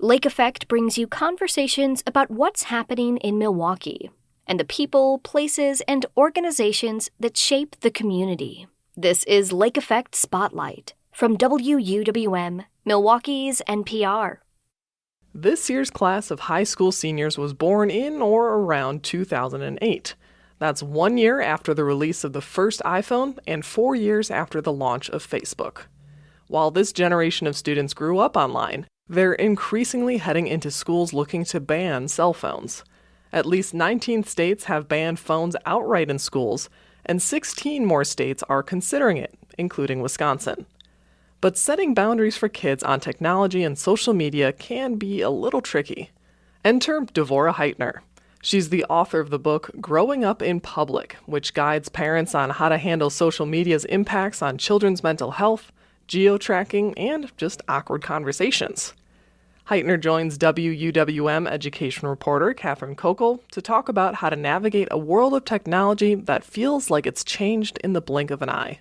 Lake Effect brings you conversations about what's happening in Milwaukee and the people, places, and organizations that shape the community. This is Lake Effect Spotlight from WUWM, Milwaukee's NPR. This year's class of high school seniors was born in or around 2008. That's 1 year after the release of the first iPhone and 4 years after the launch of Facebook. While this generation of students grew up online, they're increasingly heading into schools looking to ban cell phones. At least 19 states have banned phones outright in schools, and 16 more states are considering it, including Wisconsin. But setting boundaries for kids on technology and social media can be a little tricky. Enter Devorah Heitner. She's the author of the book Growing Up in Public, which guides parents on how to handle social media's impacts on children's mental health, geo-tracking, and just awkward conversations. Heitner joins WUWM education reporter Katherine Kokal to talk about how to navigate a world of technology that feels like it's changed in the blink of an eye.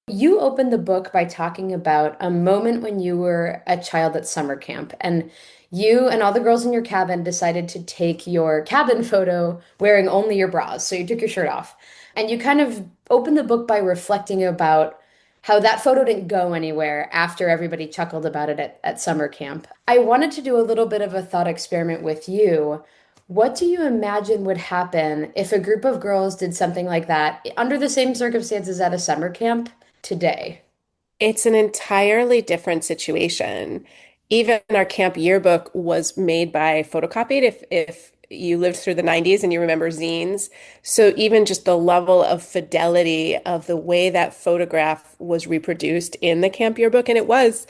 You opened the book by talking about a moment when you were a child at summer camp, and you and all the girls in your cabin decided to take your cabin photo wearing only your bras. So you took your shirt off. And you kind of opened the book by reflecting about how that photo didn't go anywhere after everybody chuckled about it at summer camp. I wanted to do a little bit of a thought experiment with you. What do you imagine would happen if a group of girls did something like that under the same circumstances at a summer camp today? It's an entirely different situation. Even our camp yearbook was made by photocopied if you lived through the 90s and you remember zines. So even just the level of fidelity of the way that photograph was reproduced in the camp yearbook, and it was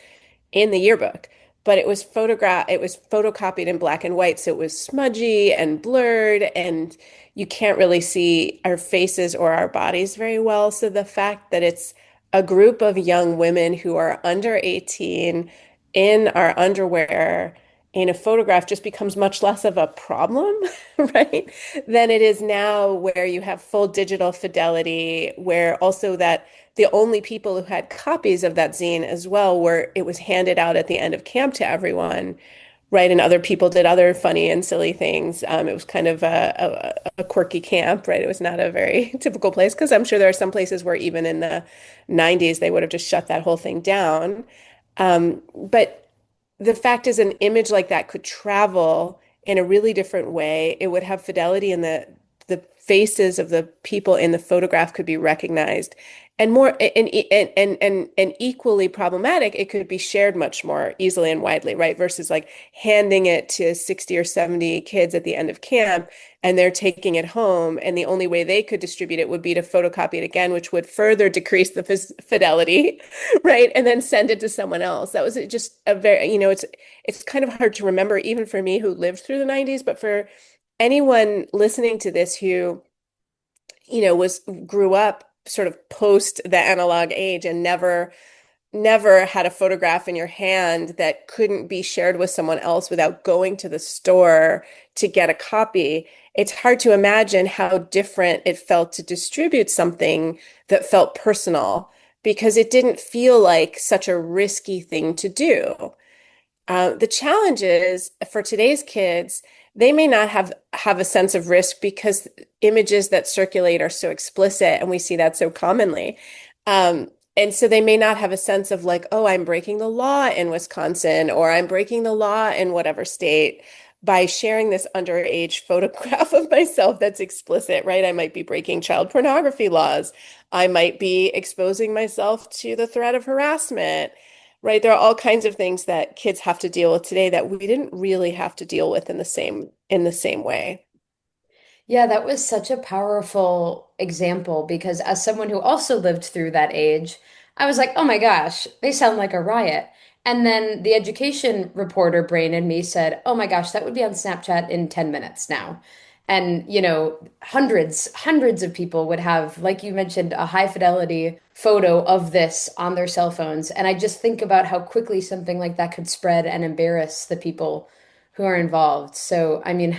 in the yearbook, but it was photocopied in black and white, so it was smudgy and blurred, and you can't really see our faces or our bodies very well. So the fact that it's a group of young women who are under 18 in our underwear in a photograph just becomes much less of a problem, right? Than it is now, where you have full digital fidelity, where also that the only people who had copies of that zine as well were it was handed out at the end of camp to everyone, right? And other people did other funny and silly things. It was kind of a quirky camp, right? It was not a very typical place, because I'm sure there are some places where even in the 90s they would have just shut that whole thing down. But the fact is, an image like that could travel in a really different way. It would have fidelity, in the faces of the people in the photograph could be recognized, and more and equally problematic, it could be shared much more easily and widely, right? Versus like handing it to 60 or 70 kids at the end of camp, and they're taking it home, and the only way they could distribute it would be to photocopy it again, which would further decrease the fidelity, right? And then send it to someone else. That was just a very, it's kind of hard to remember, even for me who lived through the 90s, but for anyone listening to this who, was grew up sort of post the analog age and never had a photograph in your hand that couldn't be shared with someone else without going to the store to get a copy. It's hard to imagine how different it felt to distribute something that felt personal, because it didn't feel like such a risky thing to do. The challenge is, for today's kids, they may not have a sense of risk because images that circulate are so explicit, and we see that so commonly. And so they may not have a sense of like, oh, I'm breaking the law in Wisconsin, or I'm breaking the law in whatever state by sharing this underage photograph of myself that's explicit, right? I might be breaking child pornography laws. I might be exposing myself to the threat of harassment, right? There are all kinds of things that kids have to deal with today that we didn't really have to deal with in the same way. Yeah, that was such a powerful example because as someone who also lived through that age, I was like, oh my gosh, they sound like a riot. And then the education reporter brain in me said, oh my gosh, that would be on Snapchat in 10 minutes now. And, hundreds of people would have, like you mentioned, a high fidelity photo of this on their cell phones. And I just think about how quickly something like that could spread and embarrass the people who are involved. So, I mean,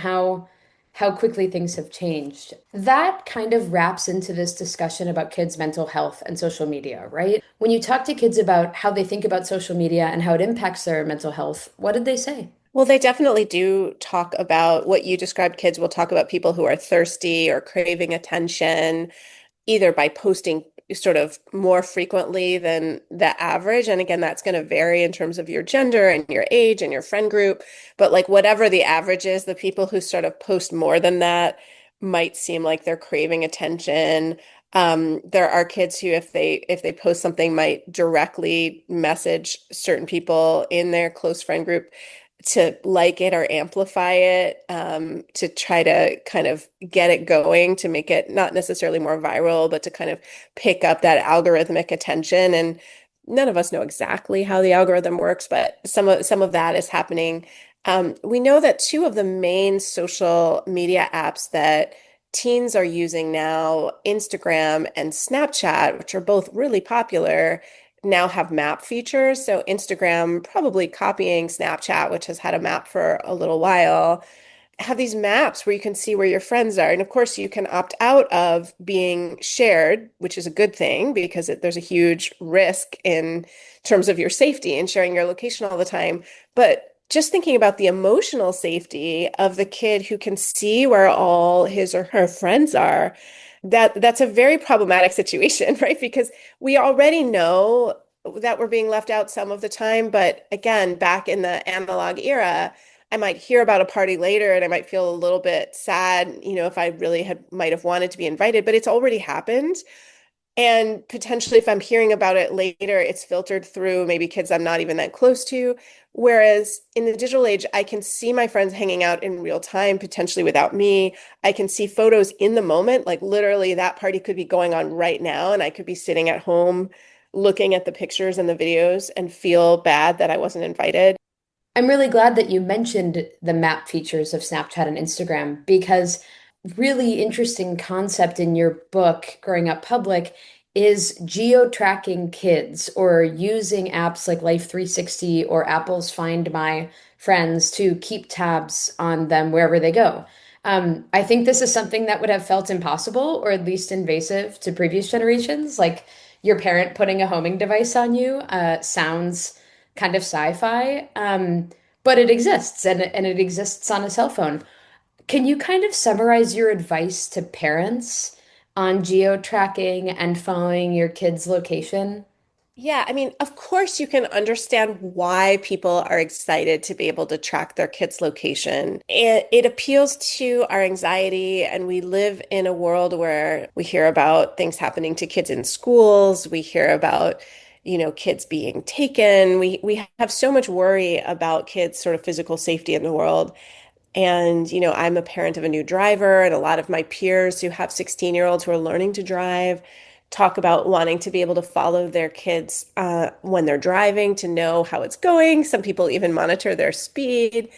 how quickly things have changed. That kind of wraps into this discussion about kids' mental health and social media, right? When you talk to kids about how they think about social media and how it impacts their mental health, what did they say? Well, they definitely do talk about what you described. Kids will talk about people who are thirsty or craving attention, either by posting sort of more frequently than the average. And again, that's going to vary in terms of your gender and your age and your friend group. But like whatever the average is, the people who sort of post more than that might seem like they're craving attention. There are kids who, if they post something, might directly message certain people in their close friend group to like it or amplify it, to try to kind of get it going, to make it not necessarily more viral, but to kind of pick up that algorithmic attention. And none of us know exactly how the algorithm works, but some of that is happening. We know that two of the main social media apps that teens are using now, Instagram and Snapchat, which are both really popular, now have map features. So Instagram, probably copying Snapchat, which has had a map for a little while, have these maps where you can see where your friends are. And of course, you can opt out of being shared, which is a good thing because there's a huge risk in terms of your safety and sharing your location all the time. But just thinking about the emotional safety of the kid who can see where all his or her friends are, that's a very problematic situation, right? Because we already know that we're being left out some of the time, but again, back in the analog era, I might hear about a party later and I might feel a little bit sad, if I really had might have wanted to be invited, but it's already happened. And potentially, if I'm hearing about it later, it's filtered through maybe kids I'm not even that close to. Whereas in the digital age, I can see my friends hanging out in real time, potentially without me. I can see photos in the moment, like literally that party could be going on right now, and I could be sitting at home looking at the pictures and the videos and feel bad that I wasn't invited. I'm really glad that you mentioned the map features of Snapchat and Instagram because really interesting concept in your book, Growing Up Public, is geo-tracking kids or using apps like Life 360 or Apple's Find My Friends to keep tabs on them wherever they go. I think this is something that would have felt impossible or at least invasive to previous generations. Like your parent putting a homing device on you sounds kind of sci-fi, but it exists and it exists on a cell phone. Can you kind of summarize your advice to parents on geo-tracking and following your kids' location? Yeah, I mean, of course, you can understand why people are excited to be able to track their kids' location. It appeals to our anxiety, and we live in a world where we hear about things happening to kids in schools. We hear about, kids being taken. We have so much worry about kids' sort of physical safety in the world. And, I'm a parent of a new driver, and a lot of my peers who have 16-year-olds who are learning to drive talk about wanting to be able to follow their kids when they're driving to know how it's going. Some people even monitor their speed.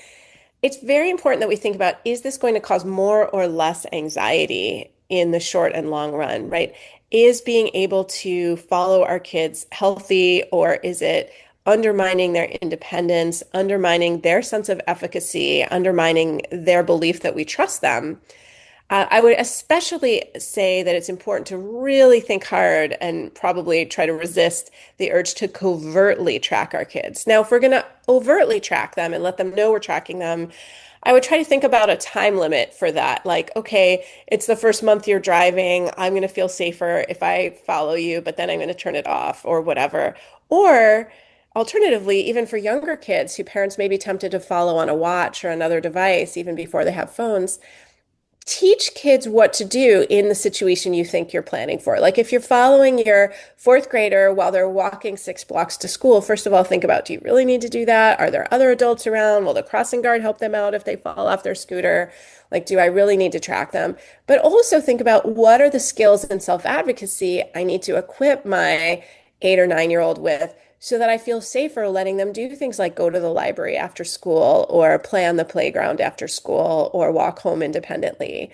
It's very important that we think about, is this going to cause more or less anxiety in the short and long run, right? Is being able to follow our kids healthy, or is it undermining their independence, undermining their sense of efficacy, undermining their belief that we trust them? I would especially say that it's important to really think hard and probably try to resist the urge to covertly track our kids. Now, if we're going to overtly track them and let them know we're tracking them, I would try to think about a time limit for that. Like, okay, it's the first month you're driving. I'm going to feel safer if I follow you, but then I'm going to turn it off or whatever. Or alternatively, even for younger kids who parents may be tempted to follow on a watch or another device even before they have phones, teach kids what to do in the situation you think you're planning for. Like if you're following your fourth grader while they're walking 6 blocks to school, first of all, think about, do you really need to do that? Are there other adults around? Will the crossing guard help them out if they fall off their scooter? Like, do I really need to track them? But also think about, what are the skills in self-advocacy I need to equip my 8 or 9-year-old with, so that I feel safer letting them do things like go to the library after school or play on the playground after school or walk home independently.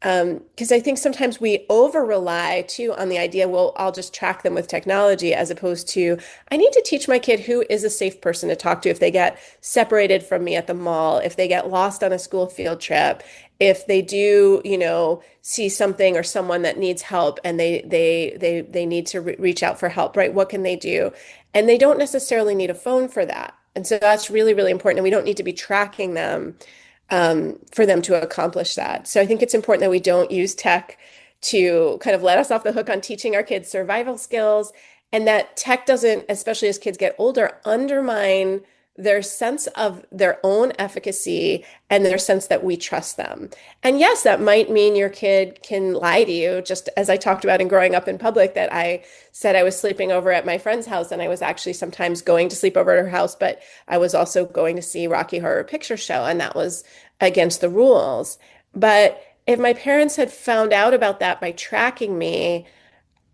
Because I think sometimes we over rely too on the idea, well, I'll just track them with technology, as opposed to, I need to teach my kid who is a safe person to talk to if they get separated from me at the mall, if they get lost on a school field trip, if they do, see something or someone that needs help and they need to reach out for help, right? What can they do? And they don't necessarily need a phone for that. And so that's really, really important. And we don't need to be tracking them for them to accomplish that. So I think it's important that we don't use tech to kind of let us off the hook on teaching our kids survival skills, and that tech doesn't, especially as kids get older, undermine their sense of their own efficacy and their sense that we trust them. And yes, that might mean your kid can lie to you, just as I talked about in growing up in public, that I said I was sleeping over at my friend's house and I was actually sometimes going to sleep over at her house, but I was also going to see Rocky Horror Picture Show, and that was against the rules. But if my parents had found out about that by tracking me,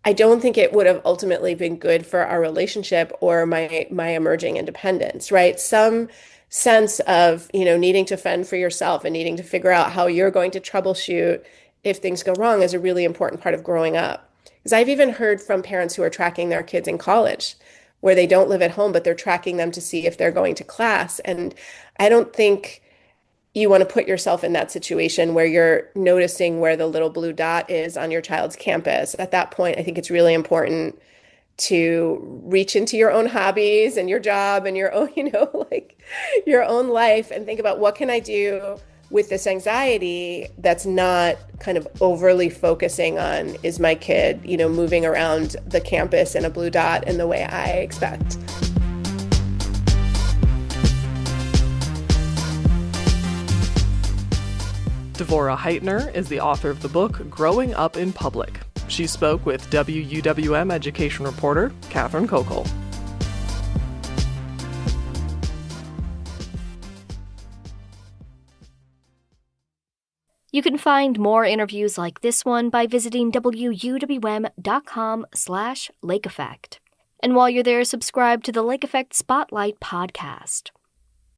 I don't think it would have ultimately been good for our relationship or my emerging independence, right? Some sense of, needing to fend for yourself and needing to figure out how you're going to troubleshoot if things go wrong is a really important part of growing up. Because I've even heard from parents who are tracking their kids in college where they don't live at home, but they're tracking them to see if they're going to class. And I don't think you want to put yourself in that situation where you're noticing where the little blue dot is on your child's campus. At that point, I think it's really important to reach into your own hobbies and your job and your own, like your own life, and think about, what can I do with this anxiety that's not kind of overly focusing on, is my kid, moving around the campus in a blue dot in the way I expect. Devorah Heitner is the author of the book Growing Up in Public. She spoke with WUWM education reporter Katherine Kokal. You can find more interviews like this one by visiting wuwm.com/Lake Effect. And while you're there, subscribe to the Lake Effect Spotlight podcast.